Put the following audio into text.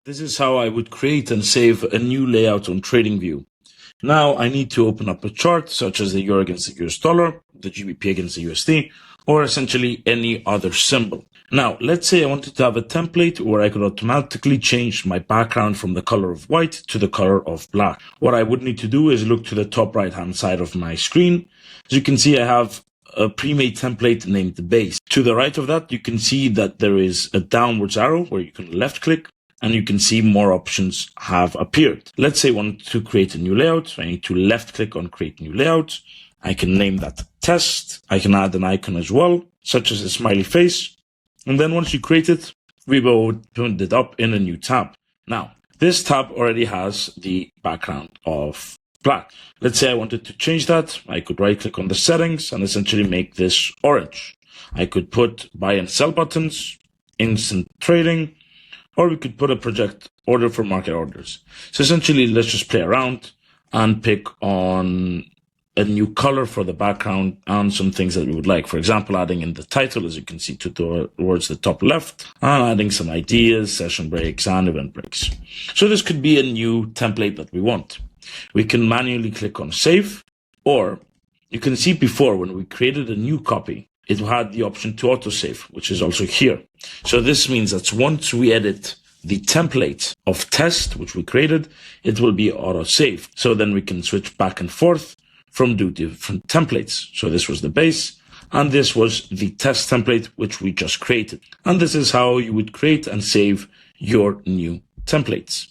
This is how I would create and save a new layout on TradingView. Now I need to open up a chart such as the euro against the US dollar, the GBP against the USD, or essentially any other symbol. Now, let's say I wanted to have a template where I could automatically change my background from the color of white to the color of black. What I would need to do is look to the top right-hand side of my screen. As you can see, I have a pre-made template named the base. To the right of that, you can see that there is a downwards arrow where you can left click, and you can see more options have appeared. Let's say I want to create a new layout. So I need to left click on create new layout. I can name that test. I can add an icon as well, such as a smiley face. And then once you create it, we will open it up in a new tab. Now, this tab already has the background of black. Let's say I wanted to change that. I could right click on the settings and essentially make this orange. I could put buy and sell buttons, instant trading, or we could put a project order for market orders. So essentially, let's just play around and pick on a new color for the background and some things that we would like. For example, adding in the title, as you can see towards the top left, and adding some ideas, session breaks, and event breaks. So this could be a new template that we want. We can manually click on save, or you can see before when we created a new copy, it had the option to autosave, which is also here. So this means that once we edit the template of test, which we created, it will be autosaved. So then we can switch back and forth from different templates. So this was the base, and this was the test template, which we just created. And this is how you would create and save your new templates.